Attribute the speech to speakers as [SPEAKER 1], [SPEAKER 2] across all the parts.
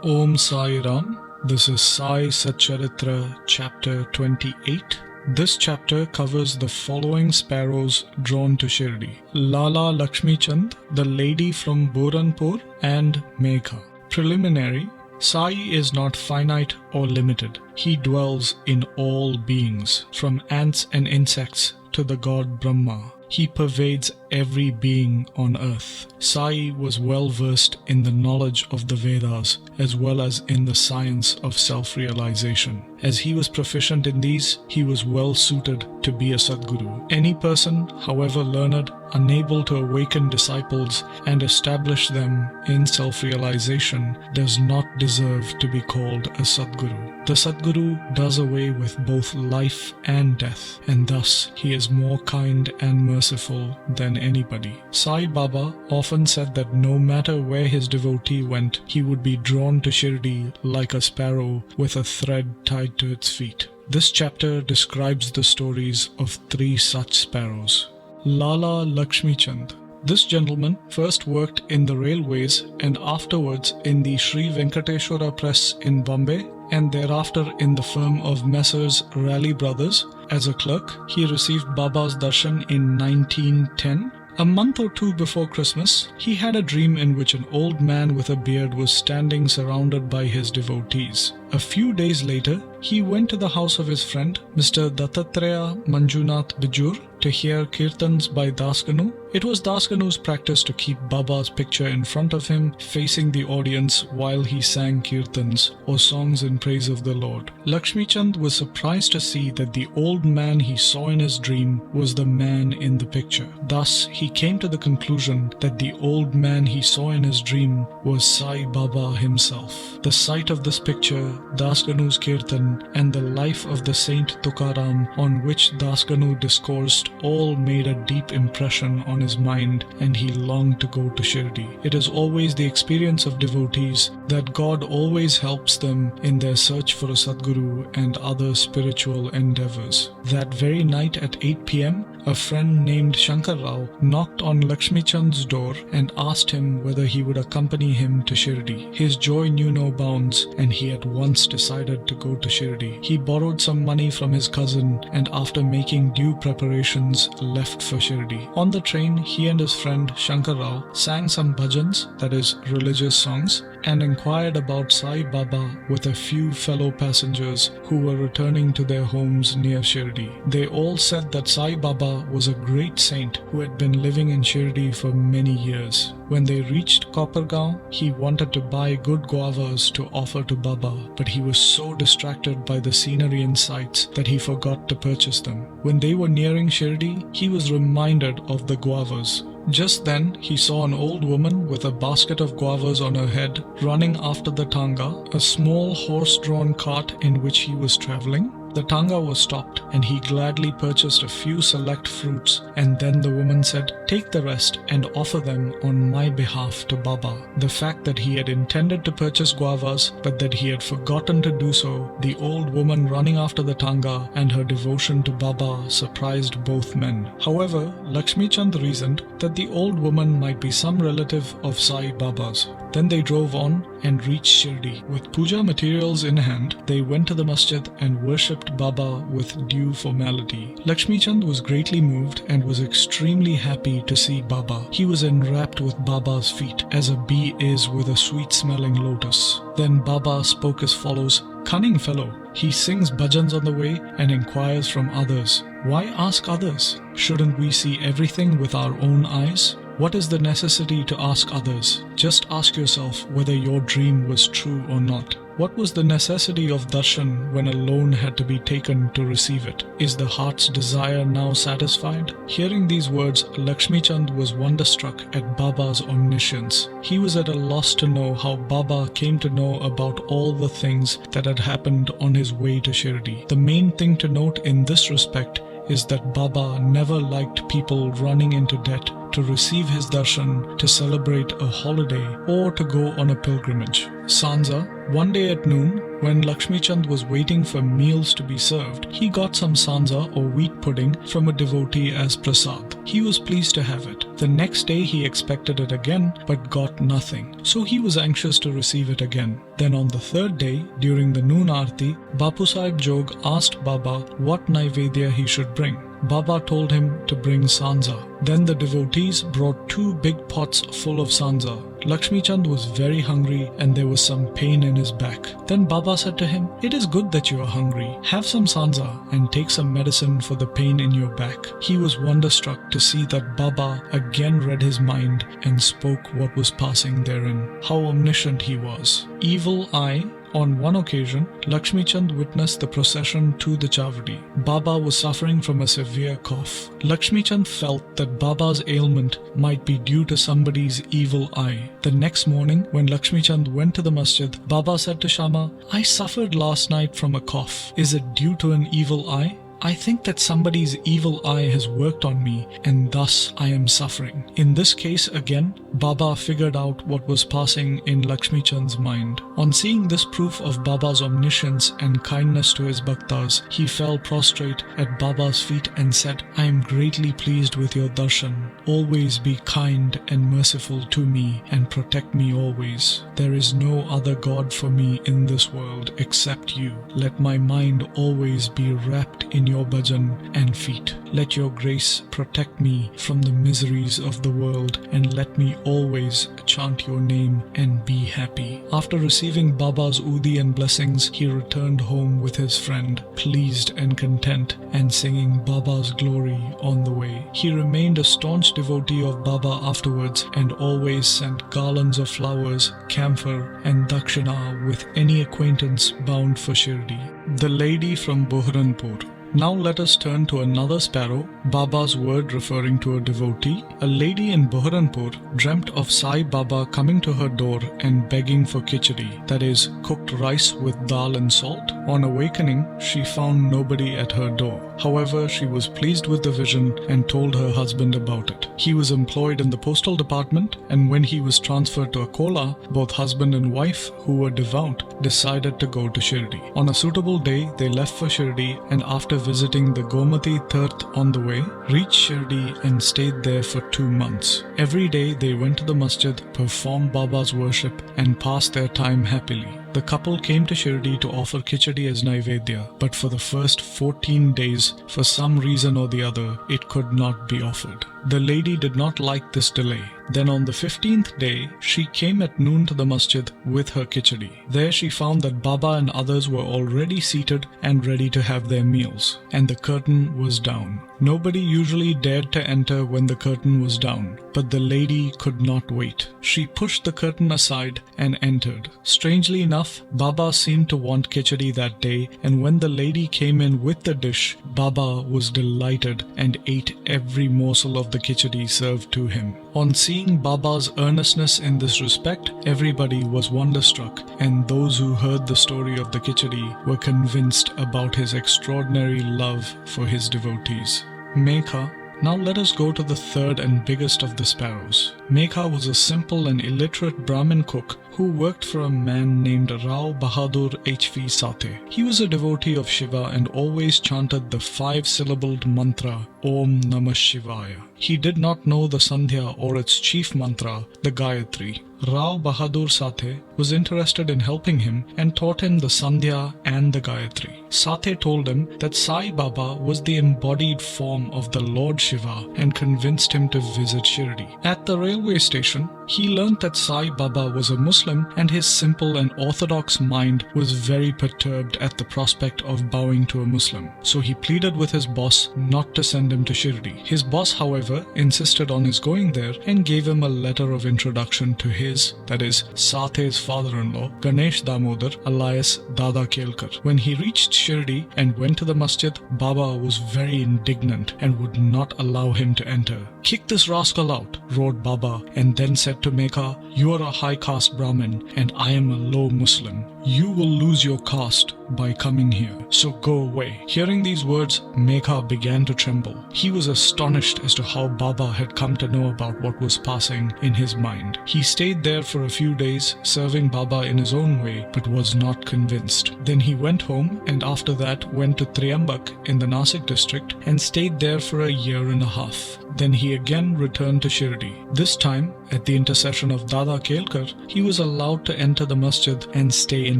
[SPEAKER 1] Om Sai Ram. This is Sai Satcharitra, chapter 28. This chapter covers the following sparrows drawn to Shirdi: Lala Lakhamichand, the lady from Burhanpore, and Megha. Preliminary: Sai is not finite or limited. He dwells in all beings, from ants and insects to the God Brahma. He pervades every being on earth. Sai was well versed in the knowledge of the Vedas as well as in the science of self-realization. As he was proficient in these, he was well suited to be a Sadguru. Any person, however learned, unable to awaken disciples and establish them in self-realization does not deserve to be called a Sadguru. The Sadguru does away with both life and death, and thus he is more kind and merciful than anybody. Sai Baba often said that no matter where his devotee went, he would be drawn to Shirdi like a sparrow with a thread tied to its feet. This chapter describes the stories of three such sparrows. Lala Lakhamichand. This gentleman first worked in the railways and afterwards in the Sri Venkateshwara Press in Bombay, and thereafter in the firm of Messrs. Raleigh Brothers. As a clerk, he received Baba's darshan in 1910. A month or two before Christmas, he had a dream in which an old man with a beard was standing surrounded by his devotees. A few days later, he went to the house of his friend, Mr. Dattatreya Manjunath Bijur, to hear kirtans by Dasganu. It was Dasganu's practice to keep Baba's picture in front of him, facing the audience while he sang kirtans, or songs in praise of the Lord. Lakhamichand was surprised to see that the old man he saw in his dream was the man in the picture. Thus, he came to the conclusion that the old man he saw in his dream was Sai Baba himself. The sight of this picture, Dasganu's kirtan, and the life of the Saint Tukaram on which Dasganu discoursed all made a deep impression on his mind, and he longed to go to Shirdi. It is always the experience of devotees that God always helps them in their search for a Sadguru and other spiritual endeavors. That very night at 8 p.m., a friend named Shankar Rao knocked on Lakhmichand's door and asked him whether he would accompany him to Shirdi. His joy knew no bounds, and he at once decided to go to Shirdi. He borrowed some money from his cousin and after making due preparations left for Shirdi. On the train, he and his friend Shankar Rao sang some bhajans, that is, religious songs, and inquired about Sai Baba with a few fellow passengers who were returning to their homes near Shirdi. They all said that Sai Baba was a great saint who had been living in Shirdi for many years. When they reached Kopargaon, he wanted to buy good guavas to offer to Baba, but he was so distracted by the scenery and sights that he forgot to purchase them. When they were nearing Shirdi, he was reminded of the guavas. Just then, he saw an old woman with a basket of guavas on her head running after the tanga, a small horse-drawn cart in which he was traveling. The tanga was stopped and he gladly purchased a few select fruits, and then the woman said, "Take the rest and offer them on my behalf to Baba." The fact that he had intended to purchase guavas but that he had forgotten to do so, the old woman running after the tanga and her devotion to Baba surprised both men. However, Lakhamichand reasoned that the old woman might be some relative of Sai Baba's. Then they drove on and reached Shirdi. With puja materials in hand, they went to the masjid and worshipped Baba with due formality. Lakhamichand was greatly moved and was extremely happy to see Baba. He was enwrapped with Baba's feet, as a bee is with a sweet-smelling lotus. Then Baba spoke as follows: "Cunning fellow, he sings bhajans on the way and inquires from others. Why ask others? Shouldn't we see everything with our own eyes? What is the necessity to ask others? Just ask yourself whether your dream was true or not. What was the necessity of darshan when a loan had to be taken to receive it? Is the heart's desire now satisfied?" Hearing these words, Lakhamichand was wonderstruck at Baba's omniscience. He was at a loss to know how Baba came to know about all the things that had happened on his way to Shirdi. The main thing to note in this respect is that Baba never liked people running into debt to receive his darshan, to celebrate a holiday, or to go on a pilgrimage. Sanza, one day at noon, when Lakhamichand was waiting for meals to be served, he got some sanza or wheat pudding from a devotee as prasad. He was pleased to have it. The next day he expected it again, but got nothing. So he was anxious to receive it again. Then on the third day, during the noon aarti, Bapu Sahib Jog asked Baba what Naivedya he should bring. Baba told him to bring sanza. Then the devotees brought 2 big pots full of sanza. Lakhamichand was very hungry and there was some pain in his back. Then Baba said to him, "It is good that you are hungry. Have some sanza and take some medicine for the pain in your back." He was wonderstruck to see that Baba again read his mind and spoke what was passing therein. How omniscient he was. Evil eye. On one occasion, Lakhamichand witnessed the procession to the Chavdi. Baba was suffering from a severe cough. Lakhamichand felt that Baba's ailment might be due to somebody's evil eye. The next morning, when Lakhamichand went to the masjid, Baba said to Shama, "I suffered last night from a cough. Is it due to an evil eye? I think that somebody's evil eye has worked on me and thus I am suffering." In this case again, Baba figured out what was passing in Lakhmichand's mind. On seeing this proof of Baba's omniscience and kindness to his bhaktas, he fell prostrate at Baba's feet and said, "I am greatly pleased with your darshan. Always be kind and merciful to me and protect me always. There is no other God for me in this world except you. Let my mind always be wrapped in your bhajan and feet. Let your grace protect me from the miseries of the world and let me always chant your name and be happy." After receiving Baba's udi and blessings, he returned home with his friend, pleased and content, and singing Baba's glory on the way. He remained a staunch devotee of Baba afterwards and always sent garlands of flowers, camphor and dakshina with any acquaintance bound for Shirdi. The lady from Burhanpore. Now let us turn to another sparrow, Baba's word referring to a devotee. A lady in Burhanpore dreamt of Sai Baba coming to her door and begging for khichdi, that is, cooked rice with dal and salt. On awakening, she found nobody at her door. However, she was pleased with the vision and told her husband about it. He was employed in the postal department, and when he was transferred to Akola, both husband and wife, who were devout, decided to go to Shirdi. On a suitable day, they left for Shirdi, and after visiting the Gomati Tirth on the way, reached Shirdi and stayed there for 2 months. Every day they went to the masjid, performed Baba's worship and passed their time happily. The couple came to Shirdi to offer khichdi as Naivedya, but for the first 14 days, for some reason or the other, it could not be offered. The lady did not like this delay. Then on the 15th day, she came at noon to the masjid with her khichdi. There she found that Baba and others were already seated and ready to have their meals, and the curtain was down. Nobody usually dared to enter when the curtain was down, but the lady could not wait. She pushed the curtain aside and entered. Strangely enough, Baba seemed to want khichdi that day, and when the lady came in with the dish, Baba was delighted and ate every morsel of the khichdi served to him. On seeing Baba's earnestness in this respect, everybody was wonderstruck, and those who heard the story of the khichdi were convinced about his extraordinary love for his devotees. Megha. Now let us go to the third and biggest of the sparrows. Megha was a simple and illiterate Brahmin cook who worked for a man named Rao Bahadur XXVIII. He was a devotee of Shiva and always chanted the 5-syllabled mantra Om Namah Shivaya. He did not know the Sandhya or its chief mantra, the Gayatri. Rao Bahadur Sathe was interested in helping him and taught him the Sandhya and the Gayatri. Sathe told him that Sai Baba was the embodied form of the Lord Shiva and convinced him to visit Shirdi. At the railway station, he learnt that Sai Baba was a Muslim and his simple and orthodox mind was very perturbed at the prospect of bowing to a Muslim. So he pleaded with his boss not to send him to Shirdi. His boss, however, insisted on his going there and gave him a letter of introduction to his, that is, Sathe's father-in-law, Ganesh Damodar, alias Dada Kelkar. When he reached Shirdi and went to the masjid, Baba was very indignant and would not allow him to enter. "Kick this rascal out," roared Baba, and then said to Megha, "You are a high caste Brahmin and I am a low Muslim. You will lose your caste by coming here, so go away." Hearing these words, Megha began to tremble. He was astonished as to how Baba had come to know about what was passing in his mind. He stayed there for a few days, serving Baba in his own way, but was not convinced. Then he went home and after that went to Triambak in the Nasik district and stayed there for a year and a half. Then he again returned to Shirdi. This time, at the intercession of Dada Kelkar, he was allowed to enter the masjid and stay in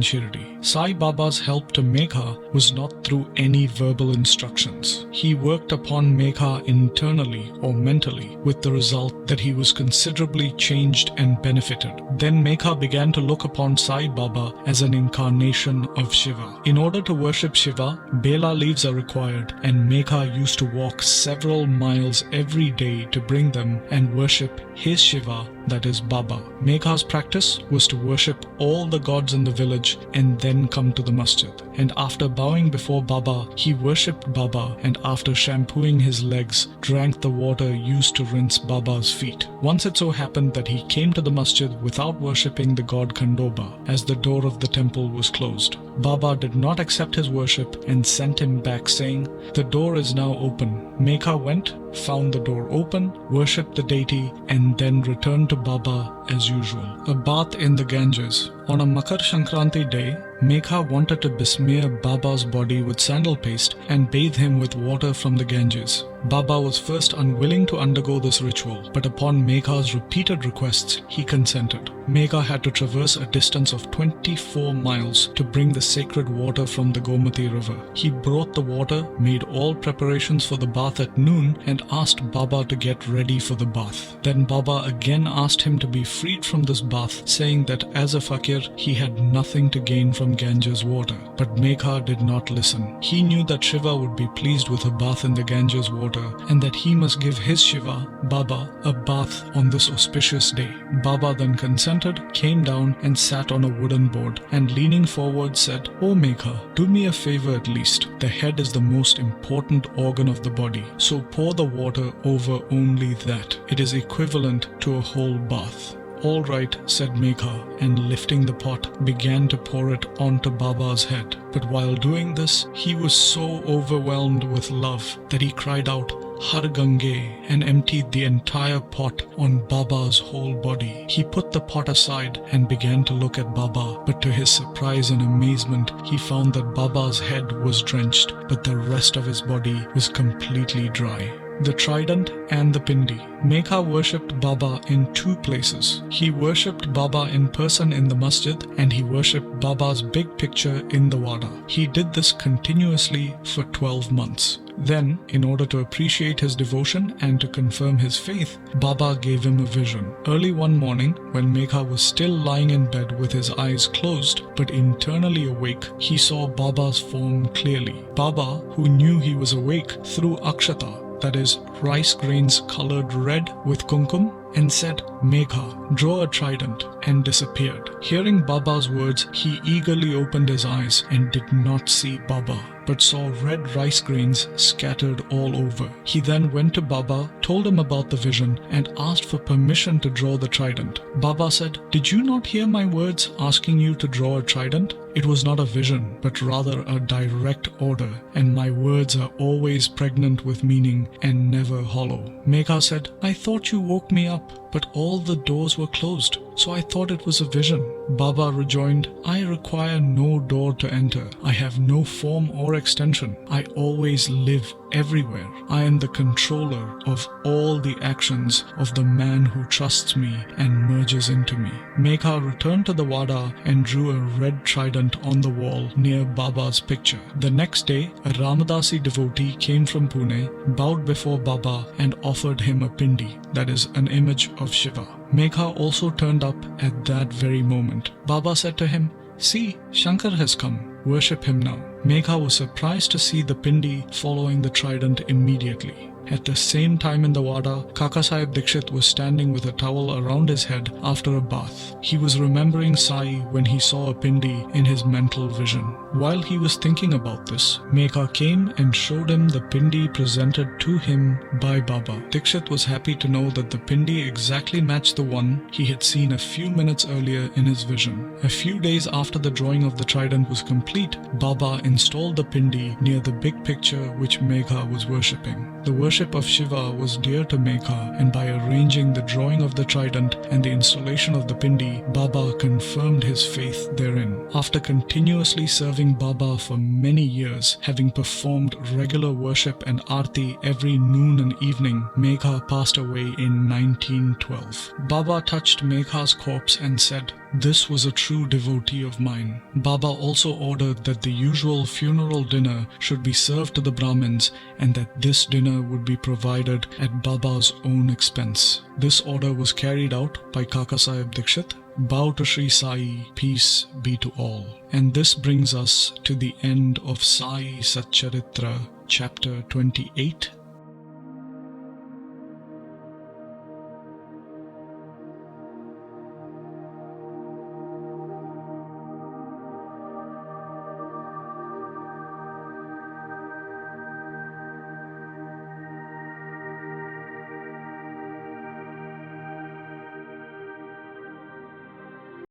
[SPEAKER 1] Shirdi. Sai Baba's help to Megha was not through any verbal instructions. He worked upon Megha internally or mentally, with the result that he was considerably changed and benefited. Then Megha began to look upon Sai Baba as an incarnation of Shiva. In order to worship Shiva, bela leaves are required, and Megha used to walk several miles every day to bring them and worship his Shiva, that is Baba. Megha's practice was to worship all the gods in the village and then come to the masjid. And after bowing before Baba, he worshipped Baba, and after shampooing his legs, drank the water used to rinse Baba's feet. Once it so happened that he came to the masjid without worshipping the god Khandoba, as the door of the temple was closed. Baba did not accept his worship and sent him back, saying, "The door is now open." Megha went, found the door open, worshipped the deity, and then returned to Baba as usual. A bath in the Ganges. On a Makar Sankranti day, Megha wanted to besmear Baba's body with sandal paste and bathe him with water from the Ganges. Baba was first unwilling to undergo this ritual, but upon Megha's repeated requests, he consented. Megha had to traverse a distance of 24 miles to bring the sacred water from the Gomati river. He brought the water, made all preparations for the bath at noon, and asked Baba to get ready for the bath. Then Baba again asked him to be freed from this bath, saying that as a fakir, he had nothing to gain from Ganges water. But Megha did not listen. He knew that Shiva would be pleased with a bath in the Ganges water, and that he must give his Shiva, Baba, a bath on this auspicious day. Baba then consented, came down and sat on a wooden board, and leaning forward said, "O Megha, do me a favor at least. The head is the most important organ of the body, so pour the water over only that. It is equivalent to a whole bath." "All right," said Megha, and lifting the pot, began to pour it onto Baba's head. But while doing this, he was so overwhelmed with love that he cried out, "Har Gange," and emptied the entire pot on Baba's whole body. He put the pot aside and began to look at Baba, but to his surprise and amazement, he found that Baba's head was drenched, but the rest of his body was completely dry. The trident and the pindi. Megha worshipped Baba in two places. He worshipped Baba in person in the masjid, and he worshipped Baba's big picture in the wada. He did this continuously for 12 months. Then, in order to appreciate his devotion and to confirm his faith, Baba gave him a vision. Early one morning, when Megha was still lying in bed with his eyes closed but internally awake, he saw Baba's form clearly. Baba, who knew he was awake, threw akshata, that is, rice grains colored red with kumkum, and said, "Megha, draw a trident," and disappeared. Hearing Baba's words, he eagerly opened his eyes and did not see Baba, but saw red rice grains scattered all over. He then went to Baba, told him about the vision, and asked for permission to draw the trident. Baba said, "Did you not hear my words asking you to draw a trident? It was not a vision, but rather a direct order, and my words are always pregnant with meaning and never hollow." Megha said, "I thought you woke me up, but all the doors were closed, so I thought it was a vision." Baba rejoined, "I require no door to enter. I have no form or extension. I always live everywhere. I am the controller of all the actions of the man who trusts me and merges into me." Megha returned to the wada and drew a red trident on the wall near Baba's picture. The next day, a Ramadasi devotee came from Pune, bowed before Baba and offered him a pindi, that is, an image of Shiva. Megha also turned up at that very moment. Baba said to him, "See, Shankar has come. Worship him now." Megha was surprised to see the pindi following the trident immediately. At the same time in the wada, Kakasaheb Dikshit was standing with a towel around his head after a bath. He was remembering Sai when he saw a pindi in his mental vision. While he was thinking about this, Megha came and showed him the pindi presented to him by Baba. Dikshit was happy to know that the pindi exactly matched the one he had seen a few minutes earlier in his vision. A few days after the drawing of the trident was complete, Baba installed the pindi near the big picture which Megha was worshipping. The worship of Shiva was dear to Megha, and by arranging the drawing of the trident and the installation of the pindi, Baba confirmed his faith therein. After continuously serving Baba for many years, having performed regular worship and arti every noon and evening, Megha passed away in 1912. Baba touched Megha's corpse and said, "This was a true devotee of mine." Baba also ordered that the usual funeral dinner should be served to the Brahmins and that this dinner would be provided at Baba's own expense. This order was carried out by Kaka Sahib Dikshit. Bow to Sri Sai, peace be to all. And this brings us to the end of Sai Satcharitra, chapter 28.